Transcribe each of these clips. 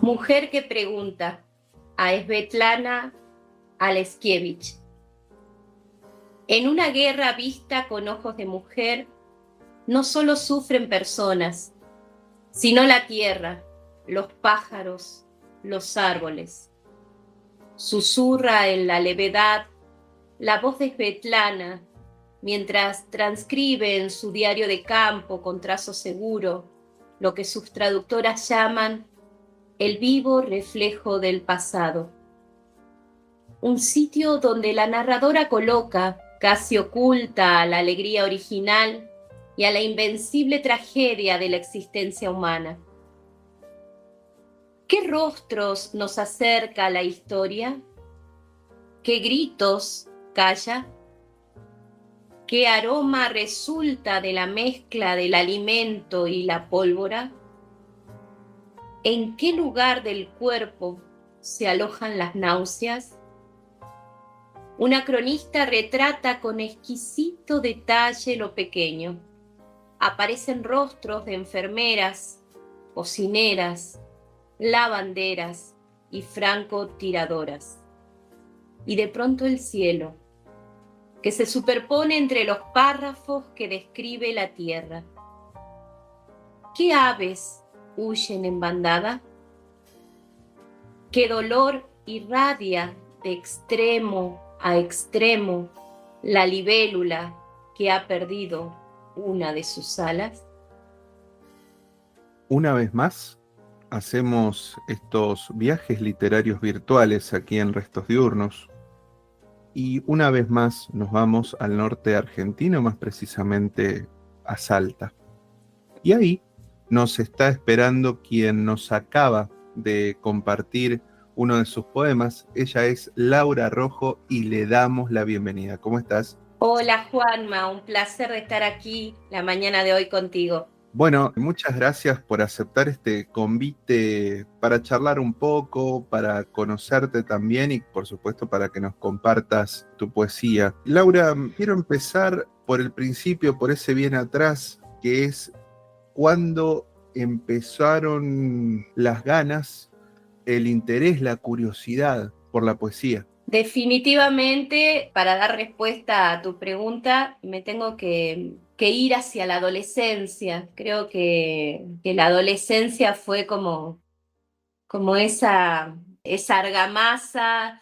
Mujer que pregunta, a Svetlana Alexievich. En una guerra vista con ojos de mujer, no solo sufren personas, sino la tierra, los pájaros, los árboles. Susurra en la levedad la voz de Svetlana, mientras transcribe en su diario de campo con trazo seguro lo que sus traductoras llaman el vivo reflejo del pasado. Un sitio donde la narradora coloca, casi oculta, a la alegría original y a la invencible tragedia de la existencia humana. ¿Qué rostros nos acerca a la historia? ¿Qué gritos calla? ¿Qué aroma resulta de la mezcla del alimento y la pólvora? ¿En qué lugar del cuerpo se alojan las náuseas? Una cronista retrata con exquisito detalle lo pequeño. Aparecen rostros de enfermeras, cocineras, lavanderas y francotiradoras. Y de pronto el cielo, que se superpone entre los párrafos que describe la tierra. ¿Qué aves huyen en bandada? ¿Qué dolor irradia de extremo a extremo la libélula que ha perdido una de sus alas? Una vez más, hacemos estos viajes literarios virtuales aquí en Restos Diurnos. Y una vez más nos vamos al norte argentino, más precisamente a Salta. Y ahí nos está esperando quien nos acaba de compartir uno de sus poemas. Ella es Laura Rojo y le damos la bienvenida. ¿Cómo estás? Hola Juanma, un placer de estar aquí la mañana de hoy contigo. Bueno, muchas gracias por aceptar este convite para charlar un poco, para conocerte también y por supuesto para que nos compartas tu poesía. Laura, quiero empezar por el principio, por ese bien atrás, que es cuando empezaron las ganas, el interés, la curiosidad por la poesía. Definitivamente, para dar respuesta a tu pregunta, me tengo que ir hacia la adolescencia. Creo que la adolescencia fue como esa argamasa,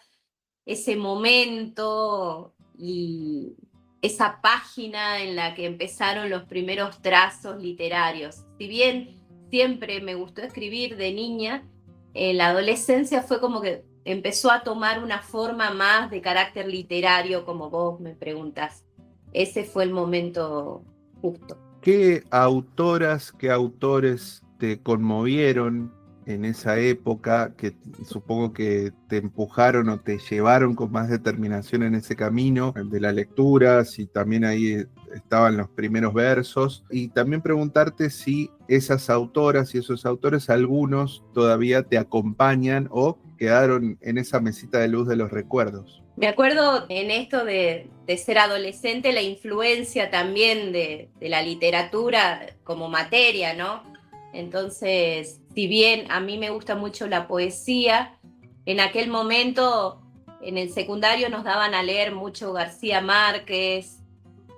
ese momento y esa página en la que empezaron los primeros trazos literarios. Si bien siempre me gustó escribir de niña, la adolescencia fue como que empezó a tomar una forma más de carácter literario, como vos me preguntás. Ese fue el momento justo. ¿Qué autoras, qué autores te conmovieron en esa época, que supongo que te empujaron o te llevaron con más determinación en ese camino de la lectura, si también ahí estaban los primeros versos? Y también preguntarte si esas autoras y esos autores, algunos todavía te acompañan o quedaron en esa mesita de luz de los recuerdos. Me acuerdo en esto de ser adolescente, la influencia también de la literatura como materia, ¿no? Entonces, si bien a mí me gusta mucho la poesía, en aquel momento en el secundario nos daban a leer mucho García Márquez,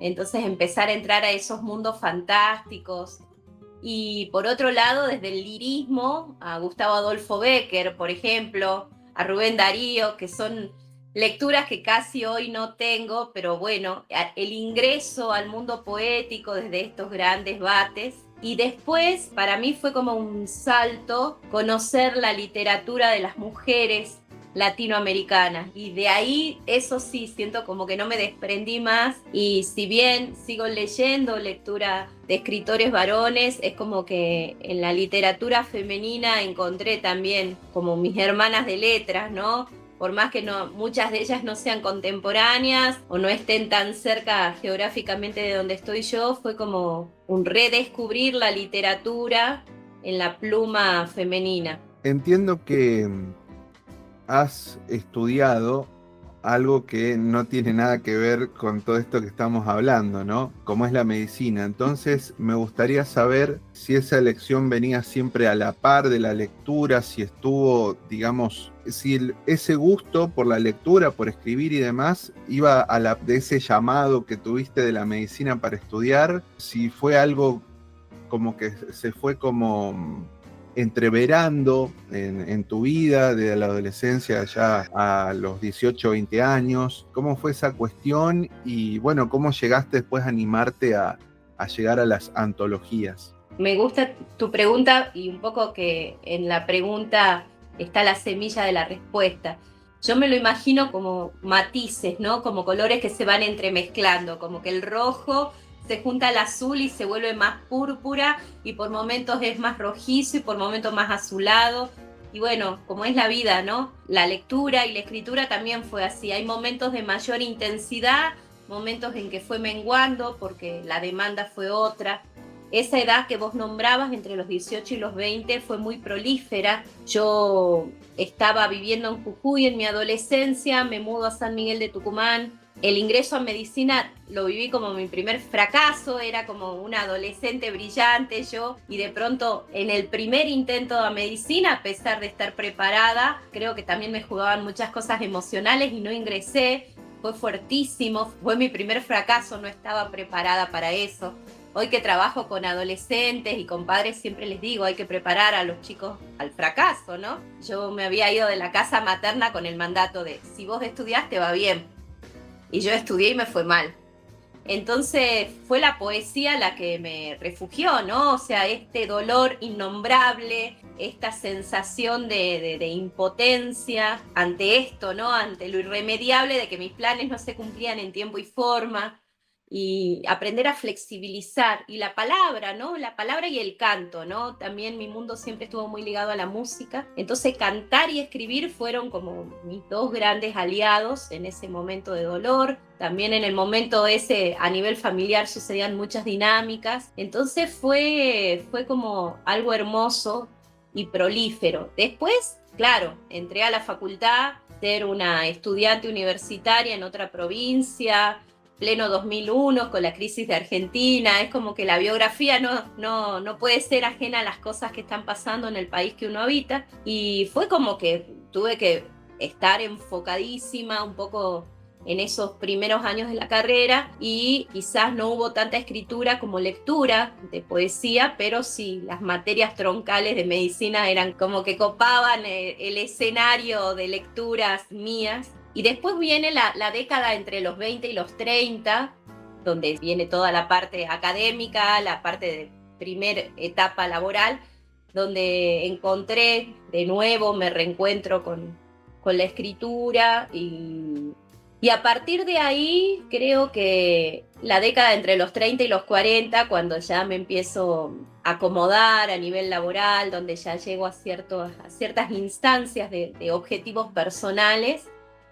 entonces empezar a entrar a esos mundos fantásticos. Y por otro lado, desde el lirismo, a Gustavo Adolfo Bécquer, por ejemplo, a Rubén Darío, que son lecturas que casi hoy no tengo, pero bueno, el ingreso al mundo poético desde estos grandes bates. Y después, para mí fue como un salto conocer la literatura de las mujeres latinoamericanas. Y de ahí, eso sí, siento como que no me desprendí más. Y si bien sigo leyendo lectura de escritores varones, es como que en la literatura femenina encontré también como mis hermanas de letras, ¿no? Por más que no, muchas de ellas no sean contemporáneas o no estén tan cerca geográficamente de donde estoy yo, fue como un redescubrir la literatura en la pluma femenina. Entiendo que has estudiado algo que no tiene nada que ver con todo esto que estamos hablando, ¿no? Como es la medicina. Entonces, me gustaría saber si esa elección venía siempre a la par de la lectura, si estuvo, digamos, si ese gusto por la lectura, por escribir y demás, iba de ese llamado que tuviste de la medicina para estudiar, si fue algo como que se fue como entreverando en tu vida, de la adolescencia ya a los 18, 20 años. ¿Cómo fue esa cuestión? Y bueno, ¿cómo llegaste después a animarte a llegar a las antologías? Me gusta tu pregunta y un poco que en la pregunta está la semilla de la respuesta. Yo me lo imagino como matices, ¿no? Como colores que se van entremezclando, como que el rojo se junta al azul y se vuelve más púrpura y por momentos es más rojizo y por momentos más azulado. Y bueno, como es la vida, ¿no? La lectura y la escritura también fue así. Hay momentos de mayor intensidad, momentos en que fue menguando porque la demanda fue otra. Esa edad que vos nombrabas, entre los 18 y los 20, fue muy prolífera. Yo estaba viviendo en Jujuy en mi adolescencia, me mudo a San Miguel de Tucumán. El ingreso a medicina lo viví como mi primer fracaso, era como una adolescente brillante yo, y de pronto en el primer intento a medicina, a pesar de estar preparada, creo que también me jugaban muchas cosas emocionales y no ingresé. Fue fuertísimo, fue mi primer fracaso, no estaba preparada para eso. Hoy que trabajo con adolescentes y con padres siempre les digo, hay que preparar a los chicos al fracaso, ¿no? Yo me había ido de la casa materna con el mandato de, si vos estudiás te va bien. Y yo estudié y me fue mal. Entonces fue la poesía la que me refugió, ¿no? O sea, este dolor innombrable, esta sensación de impotencia ante esto, ¿no? Ante lo irremediable de que mis planes no se cumplían en tiempo y forma. Y aprender a flexibilizar. Y la palabra, ¿no? La palabra y el canto, ¿no? También mi mundo siempre estuvo muy ligado a la música. Entonces cantar y escribir fueron como mis dos grandes aliados en ese momento de dolor. También en el momento ese a nivel familiar sucedían muchas dinámicas. Entonces fue como algo hermoso y prolífero. Después, claro, entré a la facultad, ser una estudiante universitaria en otra provincia, pleno 2001, con la crisis de Argentina. Es como que la biografía no puede ser ajena a las cosas que están pasando en el país que uno habita. Y fue como que tuve que estar enfocadísima un poco en esos primeros años de la carrera, y quizás no hubo tanta escritura como lectura de poesía, pero sí las materias troncales de medicina eran como que copaban el escenario de lecturas mías. Y después viene la década entre los 20 y los 30, donde viene toda la parte académica, la parte de primera etapa laboral, donde encontré de nuevo, me reencuentro con la escritura y a partir de ahí creo que la década entre los 30 y los 40, cuando ya me empiezo a acomodar a nivel laboral, donde ya llego a ciertas instancias de objetivos personales,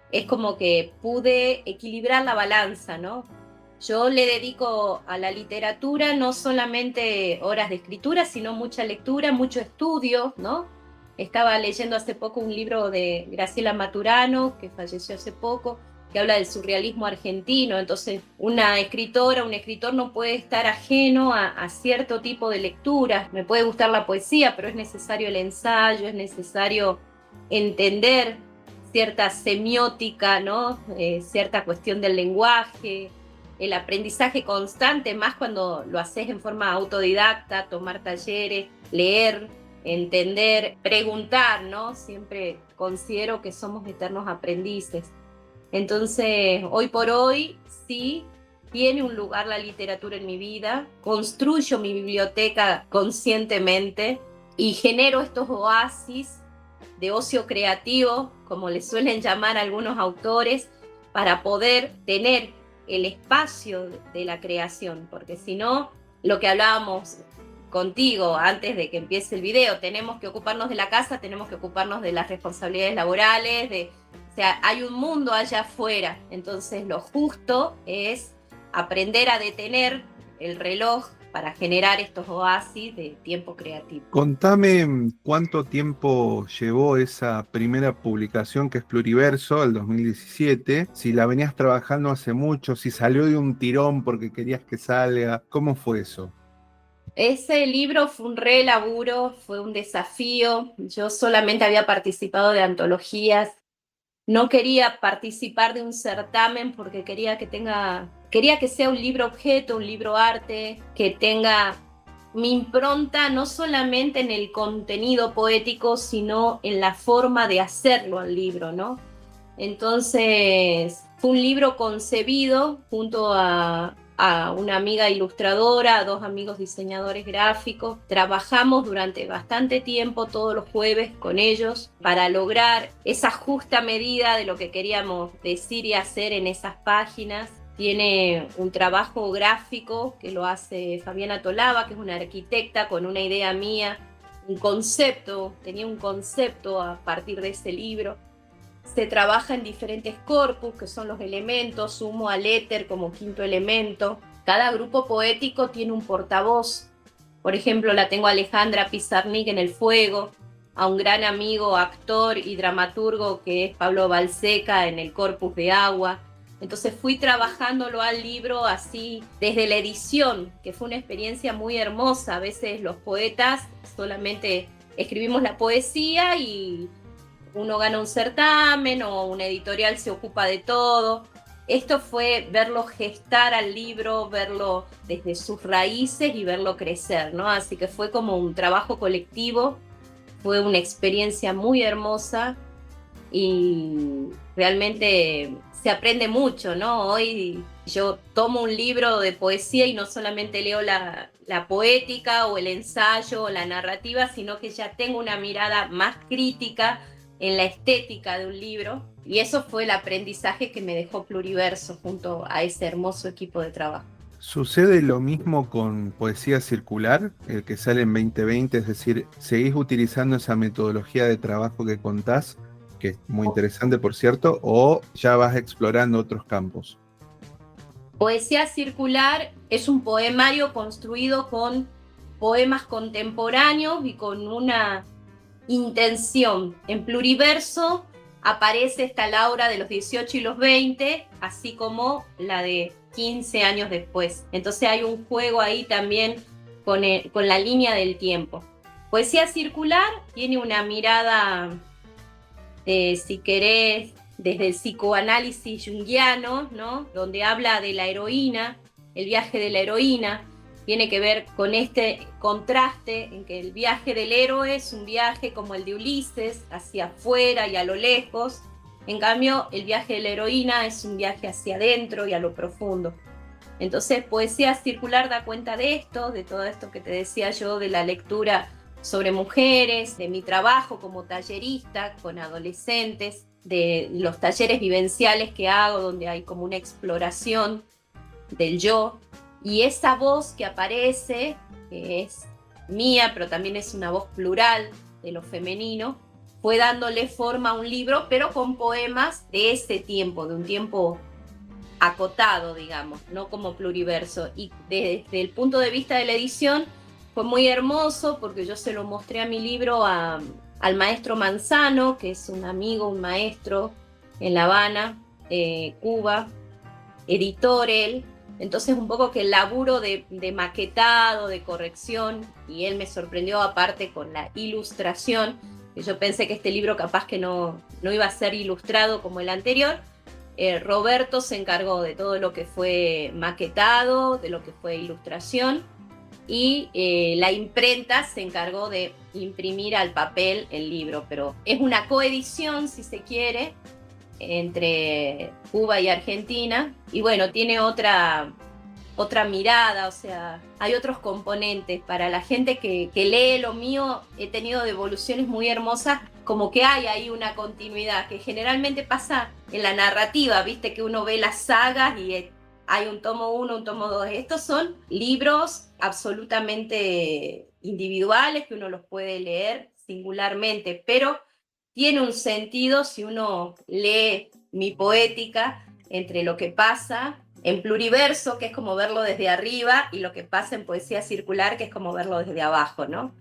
es como que pude equilibrar la balanza, ¿no? Yo le dedico a la literatura no solamente horas de escritura, sino mucha lectura, mucho estudio, ¿no? Estaba leyendo hace poco un libro de Graciela Maturano, que falleció hace poco, que habla del surrealismo argentino. Entonces, una escritora, un escritor no puede estar ajeno a cierto tipo de lecturas. Me puede gustar la poesía, pero es necesario el ensayo, es necesario entender cierta semiótica, ¿no? Cierta cuestión del lenguaje, el aprendizaje constante, más cuando lo haces en forma autodidacta, tomar talleres, leer, entender, preguntar, ¿no? Siempre considero que somos eternos aprendices. Entonces, hoy por hoy, sí, tiene un lugar la literatura en mi vida, construyo mi biblioteca conscientemente y genero estos oasis de ocio creativo, como le suelen llamar algunos autores, para poder tener el espacio de la creación, porque si no, lo que hablábamos contigo antes de que empiece el video, tenemos que ocuparnos de la casa, tenemos que ocuparnos de las responsabilidades laborales, o sea, hay un mundo allá afuera. Entonces lo justo es aprender a detener el reloj para generar estos oasis de tiempo creativo. Contame cuánto tiempo llevó esa primera publicación que es Pluriverso, el 2017, si la venías trabajando hace mucho, si salió de un tirón porque querías que salga, ¿cómo fue eso? Ese libro fue un re laburo, fue un desafío. Yo solamente había participado de antologías. No quería participar de un certamen porque quería que sea un libro objeto, un libro arte, que tenga mi impronta no solamente en el contenido poético, sino en la forma de hacerlo al libro, ¿no? Entonces, fue un libro concebido junto a una amiga ilustradora, a dos amigos diseñadores gráficos. Trabajamos durante bastante tiempo todos los jueves con ellos para lograr esa justa medida de lo que queríamos decir y hacer en esas páginas. Tiene un trabajo gráfico que lo hace Fabiana Tolaba, que es una arquitecta con una idea mía, tenía un concepto a partir de ese libro. Se trabaja en diferentes corpus, que son los elementos, sumo al éter como quinto elemento. Cada grupo poético tiene un portavoz. Por ejemplo, la tengo a Alejandra Pizarnik en el fuego, a un gran amigo, actor y dramaturgo que es Pablo Balseca en el corpus de agua. Entonces fui trabajándolo al libro así desde la edición, que fue una experiencia muy hermosa. A veces los poetas solamente escribimos la poesía y uno gana un certamen o una editorial se ocupa de todo. Esto fue verlo gestar al libro, verlo desde sus raíces y verlo crecer, ¿no? Así que fue como un trabajo colectivo, fue una experiencia muy hermosa y realmente se aprende mucho, ¿no? Hoy yo tomo un libro de poesía y no solamente leo la poética o el ensayo o la narrativa, sino que ya tengo una mirada más crítica en la estética de un libro. Y eso fue el aprendizaje que me dejó Pluriverso junto a ese hermoso equipo de trabajo. ¿Sucede lo mismo con Poesía Circular, el que sale en 2020? Es decir, ¿seguís utilizando esa metodología de trabajo que contás, que es muy interesante, por cierto, o ya vas explorando otros campos? Poesía Circular es un poemario construido con poemas contemporáneos y con una intención. En Pluriverso aparece esta Laura de los 18 y los 20, así como la de 15 años después. Entonces hay un juego ahí también con la línea del tiempo. Poesía Circular tiene una mirada, si querés, desde el psicoanálisis junguiano, ¿no? Donde habla de la heroína, el viaje de la heroína, tiene que ver con este contraste en que el viaje del héroe es un viaje como el de Ulises, hacia afuera y a lo lejos. En cambio, el viaje de la heroína es un viaje hacia adentro y a lo profundo. Entonces, Poesía Circular da cuenta de esto, de todo esto que te decía yo, de la lectura sobre mujeres, de mi trabajo como tallerista con adolescentes, de los talleres vivenciales que hago, donde hay como una exploración del yo, y esa voz que aparece, que es mía, pero también es una voz plural de lo femenino, fue dándole forma a un libro, pero con poemas de ese tiempo, de un tiempo acotado, digamos, no como pluriverso. Y desde el punto de vista de la edición fue muy hermoso porque yo se lo mostré a mi libro al maestro Manzano, que es un amigo, un maestro en La Habana, Cuba, editor él. Entonces un poco que el laburo de maquetado, de corrección, y él me sorprendió aparte con la ilustración, que yo pensé que este libro capaz que no iba a ser ilustrado como el anterior. Roberto se encargó de todo lo que fue maquetado, de lo que fue ilustración, y la imprenta se encargó de imprimir al papel el libro, pero es una coedición, si se quiere, entre Cuba y Argentina, y bueno, tiene otra mirada, o sea, hay otros componentes. Para la gente que lee lo mío, he tenido devoluciones muy hermosas, como que hay ahí una continuidad, que generalmente pasa en la narrativa, viste que uno ve las sagas y hay un tomo 1, un tomo 2. Estos son libros absolutamente individuales que uno los puede leer singularmente, pero tiene un sentido si uno lee mi poética entre lo que pasa en pluriverso, que es como verlo desde arriba, y lo que pasa en poesía circular, que es como verlo desde abajo, ¿no?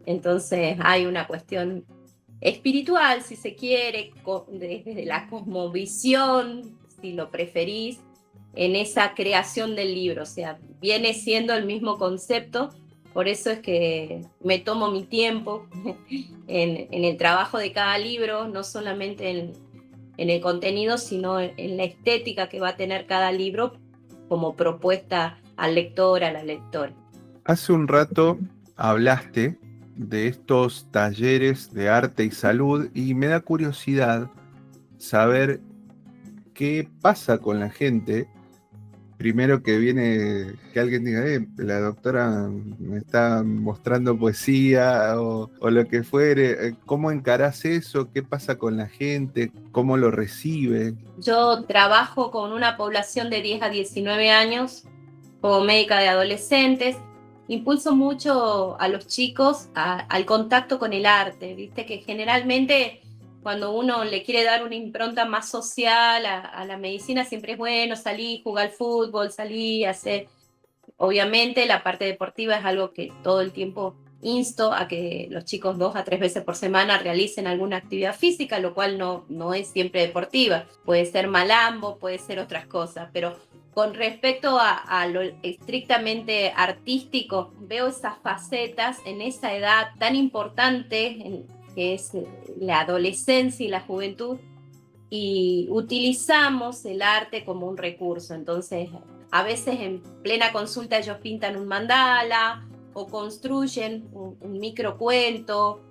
Entonces hay una cuestión espiritual, si se quiere, desde la cosmovisión, si lo preferís, en esa creación del libro. O sea, viene siendo el mismo concepto, por eso es que me tomo mi tiempo en el trabajo de cada libro, no solamente en el contenido, sino en la estética que va a tener cada libro como propuesta al lector, a la lectora. Hace un rato hablaste de estos talleres de arte y salud y me da curiosidad saber qué pasa con la gente. Primero que viene, que alguien diga, la doctora me está mostrando poesía o lo que fuere. ¿Cómo encarás eso? ¿Qué pasa con la gente? ¿Cómo lo recibe? Yo trabajo con una población de 10 a 19 años como médica de adolescentes. Impulso mucho a los chicos al contacto con el arte. Viste que generalmente cuando uno le quiere dar una impronta más social a la medicina, siempre es bueno salir, jugar al fútbol, salir, hacer. Obviamente la parte deportiva es algo que todo el tiempo insto a que los chicos 2 a 3 veces por semana realicen alguna actividad física, lo cual no es siempre deportiva. Puede ser malambo, puede ser otras cosas, pero con respecto a lo estrictamente artístico, veo esas facetas en esa edad tan importante que es la adolescencia y la juventud, y utilizamos el arte como un recurso. Entonces, a veces en plena consulta ellos pintan un mandala o construyen un microcuento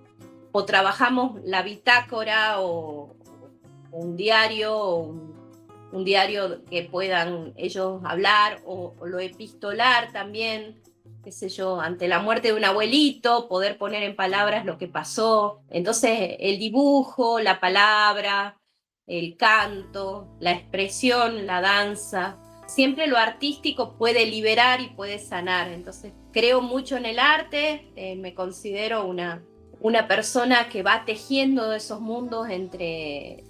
o trabajamos la bitácora o un diario un diario que puedan ellos hablar o lo epistolar también, qué sé yo, ante la muerte de un abuelito, poder poner en palabras lo que pasó. Entonces, el dibujo, la palabra, el canto, la expresión, la danza, siempre lo artístico puede liberar y puede sanar. Entonces, creo mucho en el arte, me considero una persona que va tejiendo esos mundos entre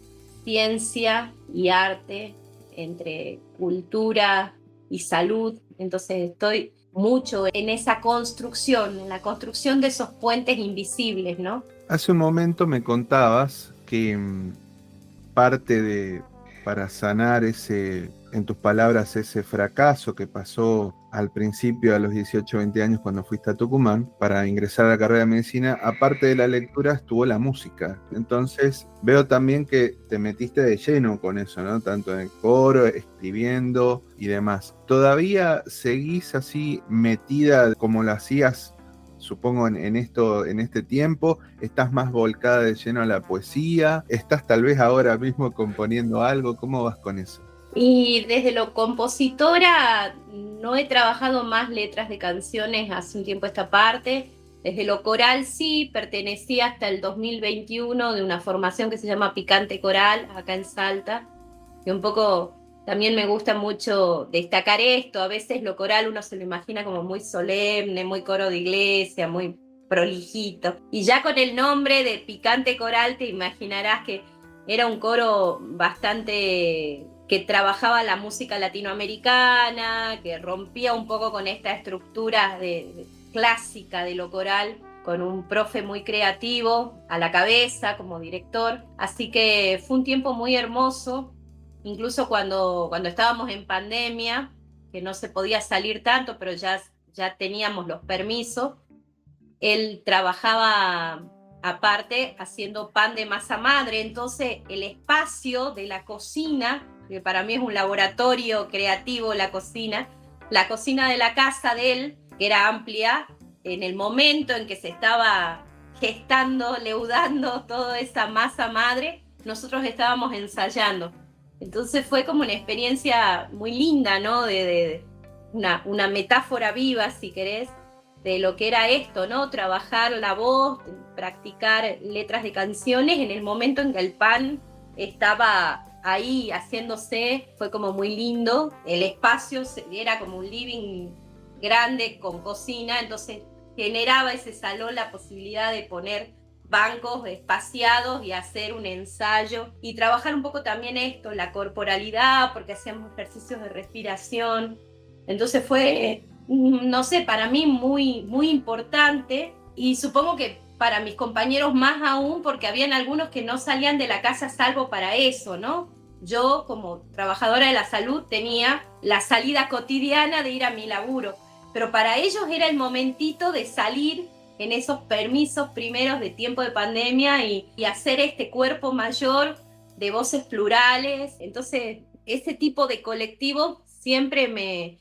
ciencia y arte, entre cultura y salud. Entonces estoy mucho en esa construcción, en la construcción de esos puentes invisibles, ¿no? Hace un momento me contabas que parte de, para sanar ese, en tus palabras, ese fracaso que pasó al principio a los 18 20 años cuando fuiste a Tucumán para ingresar a la carrera de medicina, aparte de la lectura estuvo la música. Entonces veo también que te metiste de lleno con eso, ¿no? Tanto en el coro, escribiendo y demás. ¿Todavía seguís así metida como lo hacías, supongo, en este tiempo? ¿Estás más volcada de lleno a la poesía? ¿Estás tal vez ahora mismo componiendo algo? ¿Cómo vas con eso? Y desde lo compositora no he trabajado más letras de canciones hace un tiempo a esta parte. Desde lo coral sí, pertenecí hasta el 2021 de una formación que se llama Picante Coral, acá en Salta, que un poco también me gusta mucho destacar esto. A veces lo coral uno se lo imagina como muy solemne, muy coro de iglesia, muy prolijito. Y ya con el nombre de Picante Coral te imaginarás que era un coro bastante que trabajaba la música latinoamericana, que rompía un poco con esta estructura clásica de lo coral, con un profe muy creativo a la cabeza como director. Así que fue un tiempo muy hermoso, incluso cuando estábamos en pandemia, que no se podía salir tanto, pero ya teníamos los permisos. Él trabajaba aparte haciendo pan de masa madre, entonces el espacio de la cocina, que para mí es un laboratorio creativo la cocina de la casa de él, que era amplia, en el momento en que se estaba gestando, leudando toda esa masa madre, nosotros estábamos ensayando. Entonces fue como una experiencia muy linda, ¿no? De una metáfora viva, si querés, de lo que era esto, ¿no? Trabajar la voz, practicar letras de canciones en el momento en que el pan estaba ahí haciéndose. Fue como muy lindo. El espacio era como un living grande con cocina, entonces generaba ese salón la posibilidad de poner bancos espaciados y hacer un ensayo y trabajar un poco también esto, la corporalidad, porque hacíamos ejercicios de respiración. Entonces fue, no sé, para mí muy, muy importante, y supongo que para mis compañeros más aún, porque habían algunos que no salían de la casa salvo para eso, ¿no? Yo, como trabajadora de la salud, tenía la salida cotidiana de ir a mi laburo, pero para ellos era el momentito de salir en esos permisos primeros de tiempo de pandemia y hacer este cuerpo mayor de voces plurales. Entonces, ese tipo de colectivos siempre me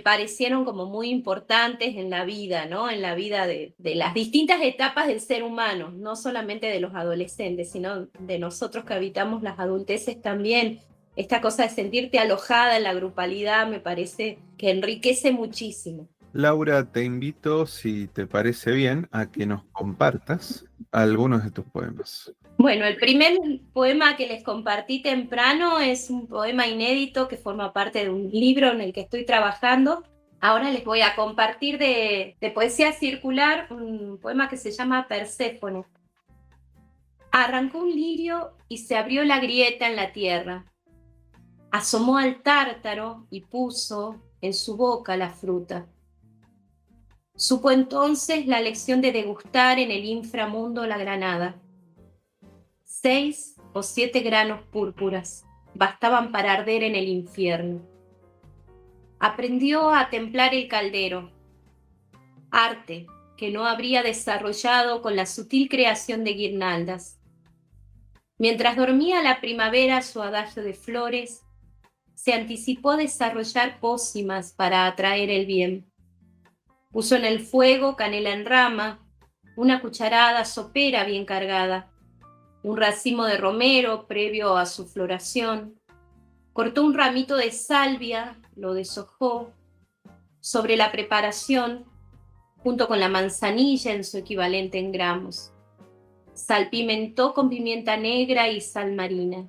parecieron como muy importantes en la vida, ¿no? En la vida de las distintas etapas del ser humano, no solamente de los adolescentes, sino de nosotros que habitamos las adulteces también. Esta cosa de sentirte alojada en la grupalidad me parece que enriquece muchísimo. Laura, te invito, si te parece bien, a que nos compartas algunos de tus poemas. Bueno, el primer poema que les compartí temprano es un poema inédito que forma parte de un libro en el que estoy trabajando. Ahora les voy a compartir de poesía circular un poema que se llama Perséfone. Arrancó un lirio y se abrió la grieta en la tierra. Asomó al tártaro y puso en su boca la fruta. Supo entonces la lección de degustar en el inframundo la granada. 6 o 7 granos púrpuras bastaban para arder en el infierno. Aprendió a templar el caldero, arte que no habría desarrollado con la sutil creación de guirnaldas. Mientras dormía la primavera su adagio de flores, se anticipó a desarrollar pócimas para atraer el bien. Puso en el fuego canela en rama, una cucharada sopera bien cargada, un racimo de romero previo a su floración. Cortó un ramito de salvia, lo deshojó. Sobre la preparación, junto con la manzanilla en su equivalente en gramos. Salpimentó con pimienta negra y sal marina.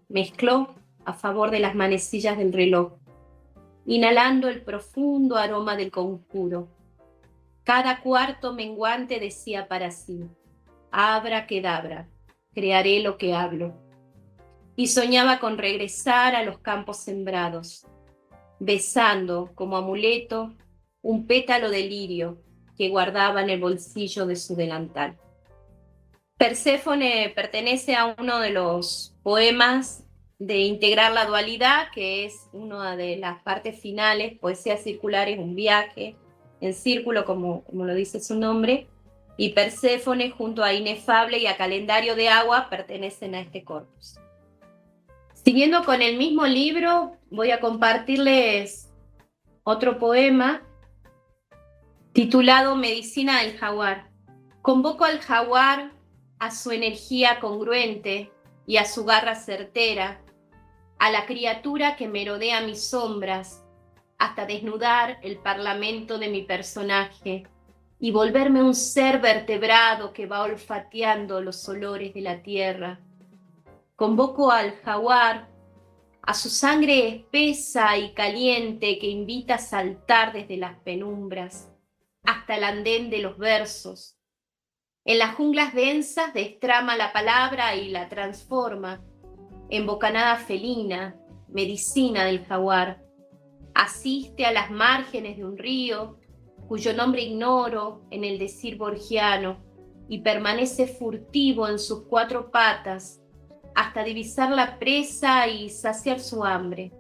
Mezcló a favor de las manecillas del reloj, inhalando el profundo aroma del conjuro. Cada cuarto menguante decía para sí: abracadabra, crearé lo que hablo. Y soñaba con regresar a los campos sembrados, besando como amuleto un pétalo de lirio que guardaba en el bolsillo de su delantal. Perséfone pertenece a uno de los poemas de Integrar la dualidad, que es una de las partes finales. Poesía circular es un viaje en círculo, como lo dice su nombre, y Perséfone junto a Inefable y a Calendario de Agua pertenecen a este corpus. Siguiendo con el mismo libro, voy a compartirles otro poema titulado Medicina del jaguar. Convoco al jaguar a su energía congruente y a su garra certera, a la criatura que merodea mis sombras, hasta desnudar el parlamento de mi personaje y volverme un ser vertebrado que va olfateando los olores de la tierra. Convoco al jaguar, a su sangre espesa y caliente que invita a saltar desde las penumbras hasta el andén de los versos. En las junglas densas destrama la palabra y la transforma en bocanada felina, medicina del jaguar. Asiste a las márgenes de un río, cuyo nombre ignoro en el decir borgiano, y permanece furtivo en sus 4 patas, hasta divisar la presa y saciar su hambre.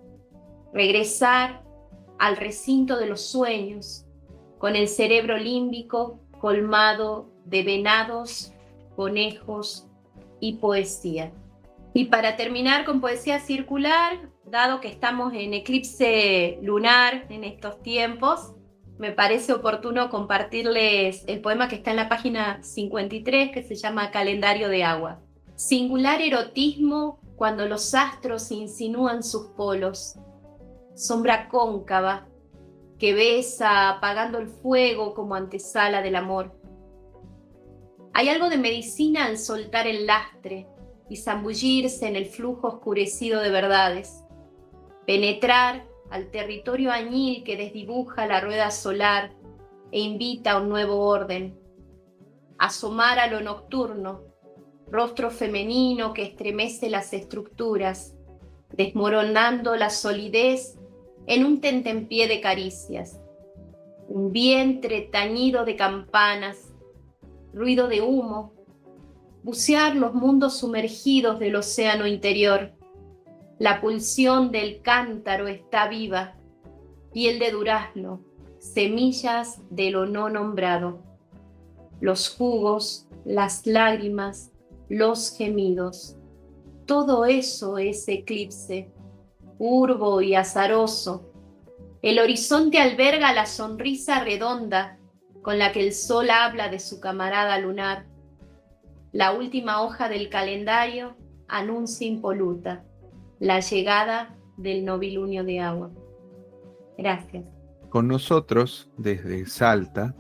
Regresar al recinto de los sueños, con el cerebro límbico colmado de venados, conejos y poesía. Y para terminar con poesía circular, dado que estamos en eclipse lunar en estos tiempos, me parece oportuno compartirles el poema que está en la página 53, que se llama Calendario de Agua. Singular erotismo cuando los astros insinúan sus polos, sombra cóncava que besa apagando el fuego como antesala del amor. Hay algo de medicina al soltar el lastre y zambullirse en el flujo oscurecido de verdades, penetrar al territorio añil que desdibuja la rueda solar e invita a un nuevo orden. asomar a lo nocturno, rostro femenino que estremece las estructuras, desmoronando la solidez en un tentempié de caricias. Un vientre tañido de campanas, ruido de humo, bucear los mundos sumergidos del océano interior. La pulsión del cántaro está viva, piel de durazno, semillas de lo no nombrado. Los jugos, las lágrimas, los gemidos. Todo eso es eclipse, urbo y azaroso. El horizonte alberga la sonrisa redonda con la que el sol habla de su camarada lunar. La última hoja del calendario anuncia impoluta la llegada del novilunio de agua. Gracias. Con nosotros, desde Salta,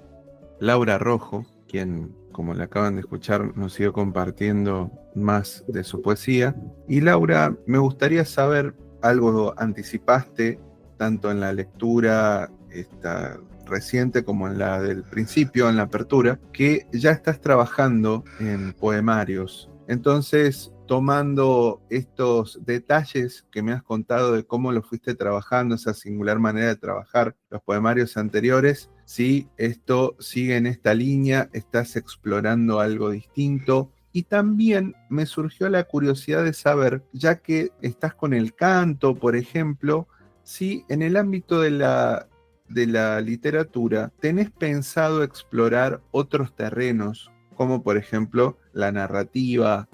Laura Rojo, quien, como le acaban de escuchar, nos sigue compartiendo más de su poesía. Y Laura, me gustaría saber, algo anticipaste, tanto en la lectura esta reciente como en la del principio, en la apertura, que ya estás trabajando en poemarios. Entonces, tomando estos detalles que me has contado de cómo lo fuiste trabajando, esa singular manera de trabajar los poemarios anteriores, si esto sigue en esta línea, estás explorando algo distinto. Y también me surgió la curiosidad de saber, ya que estás con el canto, por ejemplo, si en el ámbito de la literatura tenés pensado explorar otros terrenos, como por ejemplo la narrativa,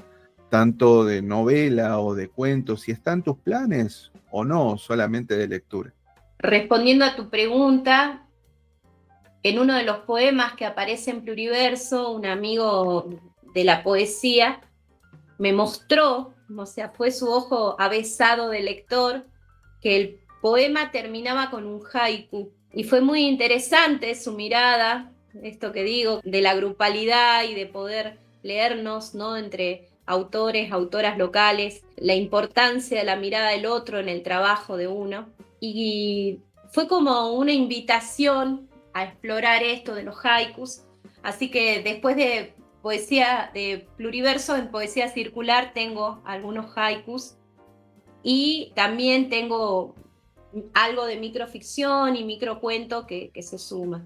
tanto de novela o de cuentos, si están tus planes o no, solamente de lectura. Respondiendo a tu pregunta, en uno de los poemas que aparece en Pluriverso, un amigo de la poesía me mostró, o sea, fue su ojo avesado de lector, que el poema terminaba con un haiku. Y fue muy interesante su mirada, esto que digo, de la grupalidad y de poder leernos, ¿no?, entre autores, autoras locales, la importancia de la mirada del otro en el trabajo de uno. Y fue como una invitación a explorar esto de los haikus. Así que después de poesía de Pluriverso, en poesía circular tengo algunos haikus y también tengo algo de microficción y microcuento que se suma.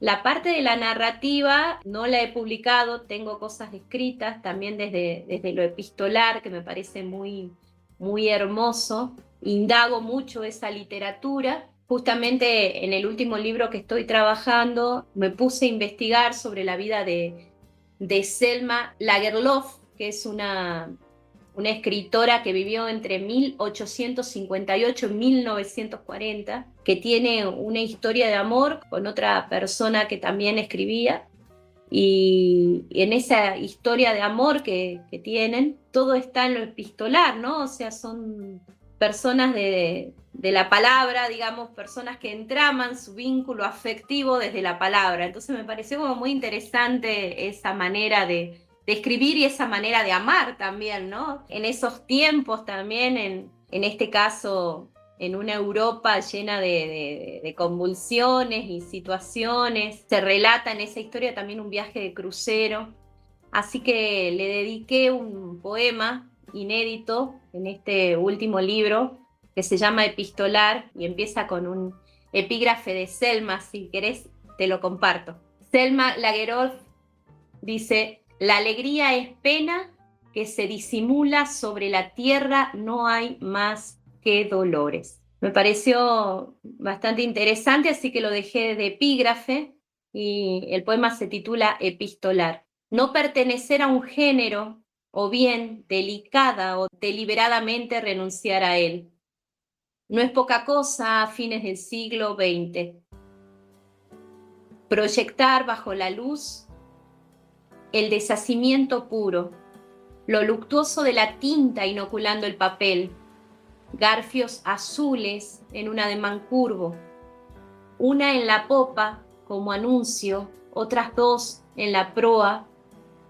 La parte de la narrativa no la he publicado, tengo cosas escritas también desde lo epistolar, que me parece muy, muy hermoso. Indago mucho esa literatura. Justamente en el último libro que estoy trabajando me puse a investigar sobre la vida de Selma Lagerlöf, que es una escritora que vivió entre 1858 y 1940, que tiene una historia de amor con otra persona que también escribía. Y en esa historia de amor que tienen, todo está en lo epistolar, ¿no? O sea, son personas de la palabra, digamos, personas que entraman su vínculo afectivo desde la palabra. Entonces me pareció como muy interesante esa manera de escribir y esa manera de amar también, ¿no? En esos tiempos también, en este caso, en una Europa llena de convulsiones y situaciones. Se relata en esa historia también un viaje de crucero. Así que le dediqué un poema inédito en este último libro que se llama Epistolar y empieza con un epígrafe de Selma. Si querés, te lo comparto. Selma Lagerlöf dice: la alegría es pena que se disimula, sobre la tierra no hay más que dolores. Me pareció bastante interesante, así que lo dejé de epígrafe y el poema se titula Epistolar. No pertenecer a un género, o bien delicada o deliberadamente renunciar a él. No es poca cosa a fines del siglo XX. Proyectar bajo la luz el deshacimiento puro, lo luctuoso de la tinta inoculando el papel, garfios azules en un ademán curvo, una en la popa como anuncio, otras dos en la proa,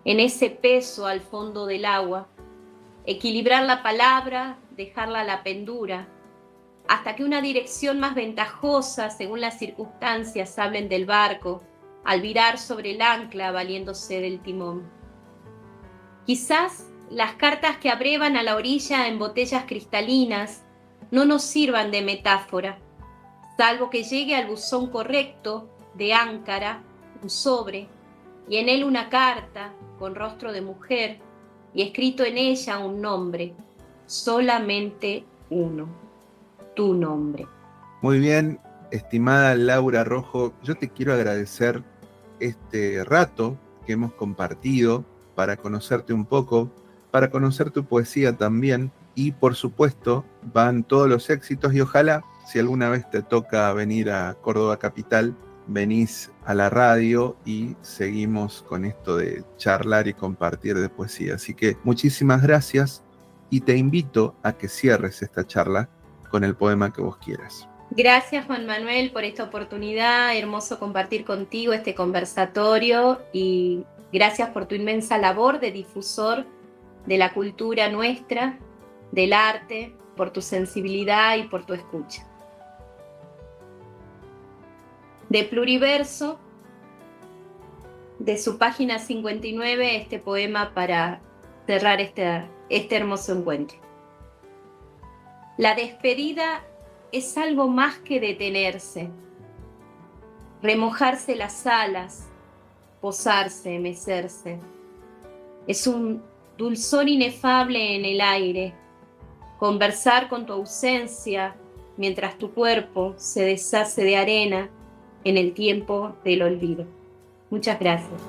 en ese peso al fondo del agua, equilibrar la palabra, dejarla a la pendura, hasta que una dirección más ventajosa según las circunstancias hablen del barco, al virar sobre el ancla valiéndose del timón. Quizás las cartas que abrevan a la orilla en botellas cristalinas no nos sirvan de metáfora, salvo que llegue al buzón correcto de Áncara un sobre, y en él una carta con rostro de mujer y escrito en ella un nombre, solamente uno, tu nombre. Muy bien, estimada Laura Rojo, yo te quiero agradecer este rato que hemos compartido para conocerte un poco, para conocer tu poesía también, y por supuesto van todos los éxitos, y ojalá si alguna vez te toca venir a Córdoba Capital, venís a la radio y seguimos con esto de charlar y compartir de poesía. Así que muchísimas gracias y te invito a que cierres esta charla con el poema que vos quieras. Gracias, Juan Manuel, por esta oportunidad. Hermoso compartir contigo este conversatorio y gracias por tu inmensa labor de difusor de la cultura nuestra, del arte, por tu sensibilidad y por tu escucha. De Pluriverso, de su página 59, este poema para cerrar este hermoso encuentro. La despedida es algo más que detenerse, remojarse las alas, posarse, mecerse. Es un dulzor inefable en el aire, conversar con tu ausencia mientras tu cuerpo se deshace de arena en el tiempo del olvido. Muchas gracias.